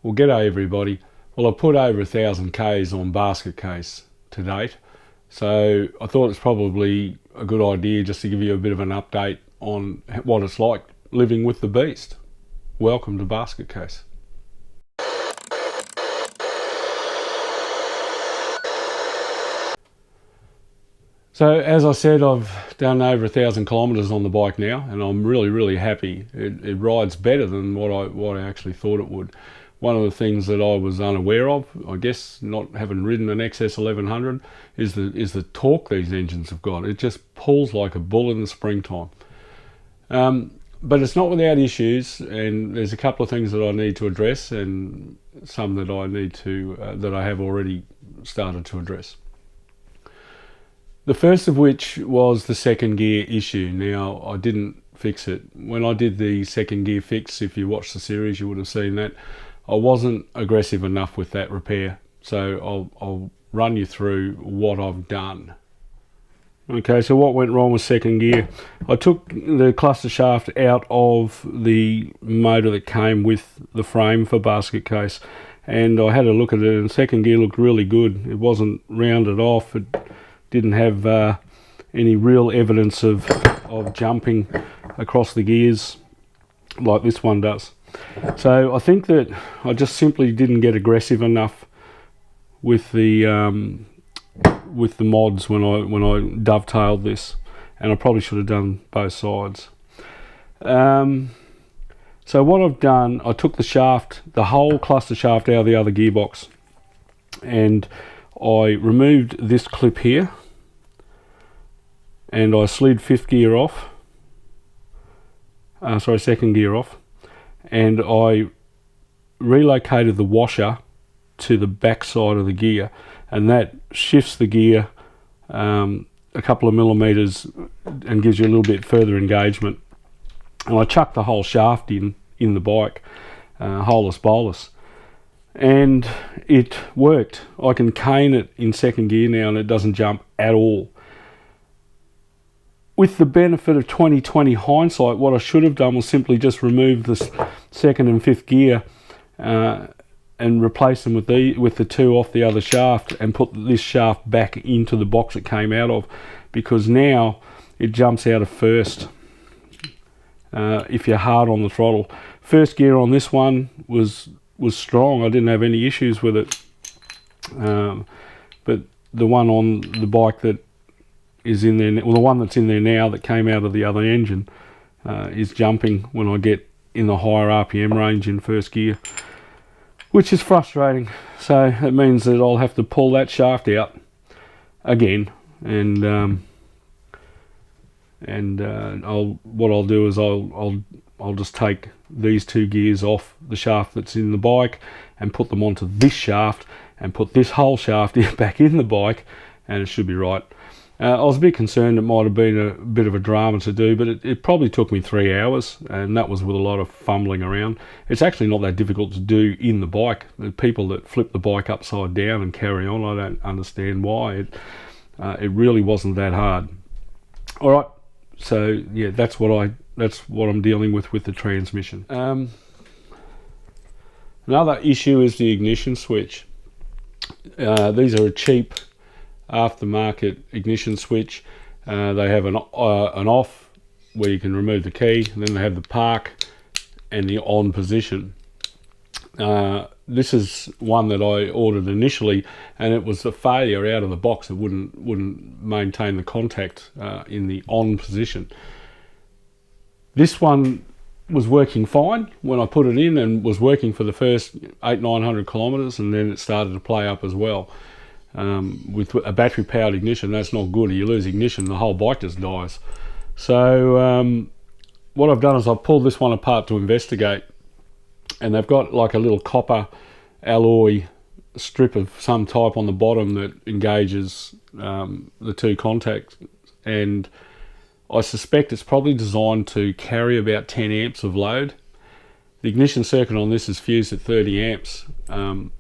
Well, g'day everybody. Well, I've put over 1,000 Ks on basket case to date, so I thought it's probably a good idea just to give you a bit of an update on what it's like living with the beast. Welcome to Basket Case. So as I said, I've done over 1,000 kilometres on the bike now, and I'm really happy. It rides better than what I actually thought it would. One of the things that I was unaware of, I guess, not having ridden an XS1100, is the torque these engines have got. It just pulls like a bull in the springtime. But it's not without issues, and there's a couple of things that I need to address, and some that I need to that I have already started to address. The first of which was the second gear issue. Now, I didn't fix it. When I did the second gear fix, if you watched the series, you would have seen that I wasn't aggressive enough with that repair. So I'll run you through what I've done. Okay, so what went wrong with second gear? I took the cluster shaft out of the motor that came with the frame for basket case, and I had a look at it, and second gear looked really good. It wasn't rounded off. It didn't have any real evidence of jumping across the gears like this one does. So I think that I just simply didn't get aggressive enough with the mods when I dovetailed this, and I probably should have done both sides. So what I've done, I took the whole cluster shaft out of the other gearbox, and I removed this clip here, and I slid second gear off, and I relocated the washer to the back side of the gear, and that shifts the gear a couple of millimeters and gives you a little bit further engagement. And I chucked the whole shaft in the bike, holeless bolus, and it worked. I can cane it in second gear now and it doesn't jump at all. With the benefit of 20/20 hindsight, what I should have done was simply just remove the second and fifth gear and replace them with the two off the other shaft, and put this shaft back into the box it came out of, because now it jumps out of first if you're hard on the throttle. First gear on this one was strong. I didn't have any issues with it, but the one on the bike that is in there, well, the one that's in there now that came out of the other engine, is jumping when I get in the higher RPM range in first gear, which is frustrating. So it means that I'll have to pull that shaft out again, and what I'll do is I'll just take these two gears off the shaft that's in the bike and put them onto this shaft, and put this whole shaft back in the bike, and it should be right. I was a bit concerned it might have been a bit of a drama to do, but it probably took me 3 hours, and that was with a lot of fumbling around. It's actually not that difficult to do in the bike. The people that flip the bike upside down and carry on, I don't understand why. It really wasn't that hard. All right, so yeah, that's what I'm dealing with the transmission. Another issue is the ignition switch. These are a cheap aftermarket ignition switch. They have an off where you can remove the key, and then they have the park and the on position. This is one that I ordered initially, and it was a failure out of the box. It wouldn't maintain the contact in the on position. This one was working fine when I put it in, and was working for the first 800-900 kilometers, and then it started to play up as well. With a battery powered ignition, that's not good. You lose ignition, the whole bike just dies. So what I've done is I've pulled this one apart to investigate, and they've got like a little copper alloy strip of some type on the bottom that engages the two contacts, and I suspect it's probably designed to carry about 10 amps of load. The ignition circuit on this is fused at 30 amps, and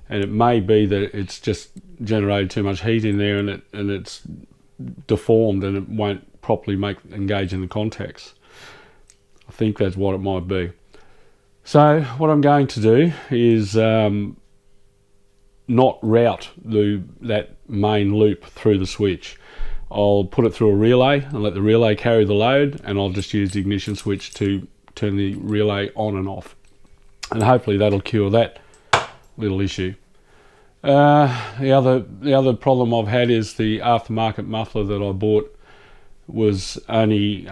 it may be that it's just generated too much heat in there, and it's deformed, and it won't properly engage in the contacts. I think that's what it might be. So what I'm going to do is not route that main loop through the switch. I'll put it through a relay and let the relay carry the load, and I'll just use the ignition switch to turn the relay on and off, and hopefully that'll cure that little issue. The other problem I've had is the aftermarket muffler that I bought was only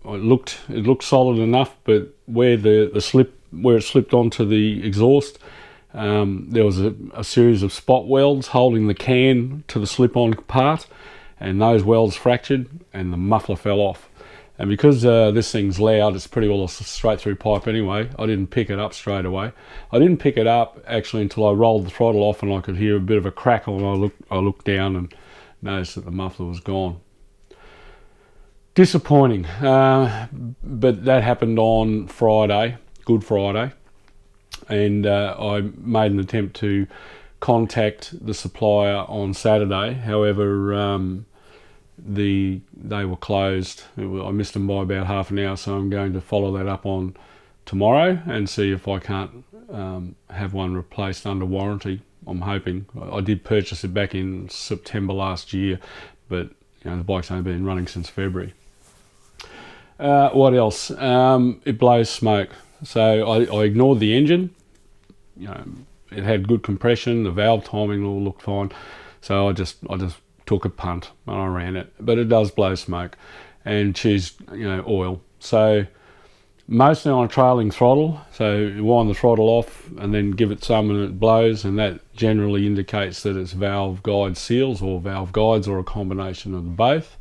it looked solid enough, but where it slipped onto the exhaust, there was a series of spot welds holding the can to the slip-on part, and those welds fractured and the muffler fell off. And because this thing's loud, it's pretty well a straight through pipe anyway, I didn't pick it up straight away. I didn't pick it up actually until I rolled the throttle off and I could hear a bit of a crackle, and I looked down and noticed that the muffler was gone. Disappointing, but that happened on Friday, Good Friday, and I made an attempt to contact the supplier on Saturday. However, they were closed. I missed them by about half an hour, so I'm going to follow that up on tomorrow and see if I can't have one replaced under warranty. I'm hoping. I did purchase it back in September last year, but the bike's only been running since February. What else? It blows smoke. So I ignored the engine. It had good compression. The valve timing all looked fine. So I just took a punt and I ran it. But it does blow smoke and chews oil. So mostly on a trailing throttle. So you wind the throttle off and then give it some and it blows, and that generally indicates that it's valve guide seals or valve guides or a combination of both.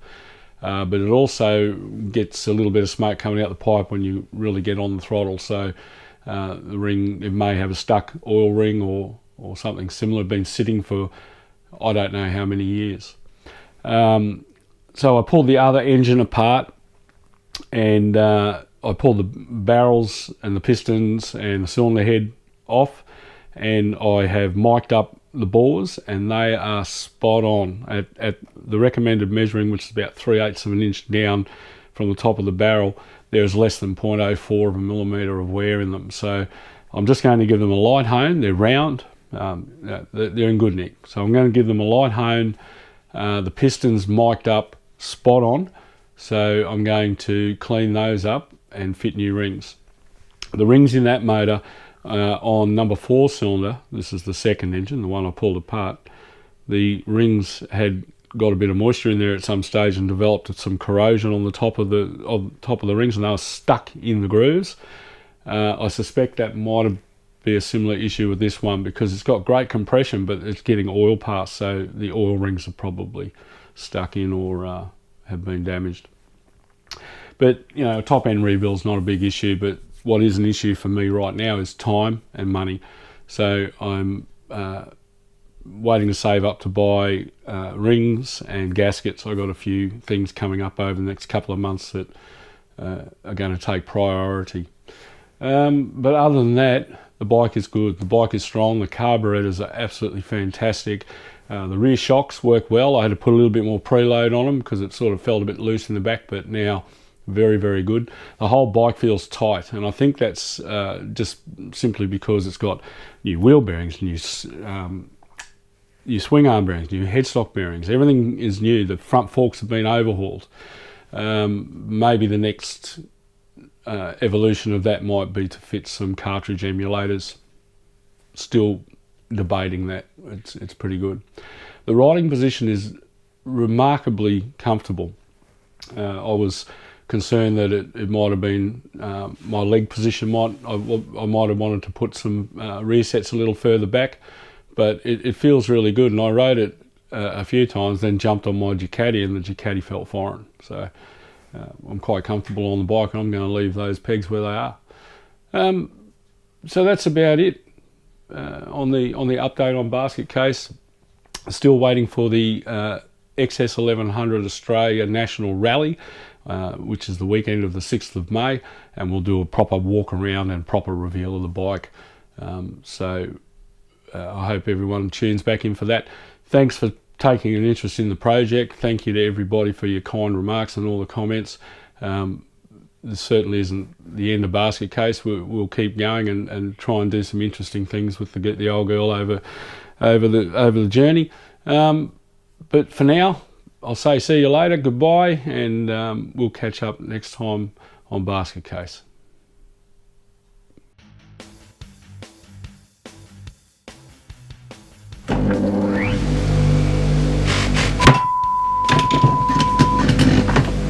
But it also gets a little bit of smoke coming out the pipe when you really get on the throttle. So the ring, it may have a stuck oil ring or something similar, been sitting for I don't know how many years. So I pulled the other engine apart, and I pulled the barrels and the pistons and the cylinder head off, and I have mic'd up the bores, and they are spot on at the recommended measuring, which is about 3/8 of an inch down from the top of the barrel. There's less than 0.04 of a millimetre of wear in them. So I'm just going to give them a light hone. They're round, they're in good nick, so I'm going to give them a light hone. The pistons mic'd up spot on, so I'm going to clean those up and fit new rings. The rings in that motor on number 4 cylinder, this is the second engine, the one I pulled apart, the rings had got a bit of moisture in there at some stage and developed some corrosion on the top of the rings, and they were stuck in the grooves. I suspect that might be a similar issue with this one, because it's got great compression but it's getting oil past, so the oil rings are probably stuck in or have been damaged. But a top end rebuild is not a big issue, but what is an issue for me right now is time and money. So I'm waiting to save up to buy rings and gaskets. I've got a few things coming up over the next couple of months that are going to take priority. But other than that, the bike is good. The bike is strong. The carburetors are absolutely fantastic. The rear shocks work well. I had to put a little bit more preload on them because it sort of felt a bit loose in the back, but now very, very good. The whole bike feels tight, and I think that's just simply because it's got new wheel bearings, new swing arm bearings, new headstock bearings. Everything is new. The front forks have been overhauled. Maybe the next evolution of that might be to fit some cartridge emulators. Still debating that. It's pretty good. The riding position is remarkably comfortable. I was concerned that it might have been my leg position. I might have wanted to put some rear sets a little further back, but it feels really good, and I rode it a few times, then jumped on my Ducati, and the Ducati felt foreign. So I'm quite comfortable on the bike, and I'm going to leave those pegs where they are. So that's about it on the update on basket case. Still waiting for the XS1100 Australia National Rally, which is the weekend of the 6th of May, and we'll do a proper walk around and proper reveal of the bike. So I hope everyone tunes back in for that. Thanks for taking an interest in the project. Thank you to everybody for your kind remarks and all the comments. this certainly isn't the end of Basket Case. We'll keep going and try and do some interesting things with the old girl over the journey. But for now, I'll say see you later, goodbye, and we'll catch up next time on Basket Case.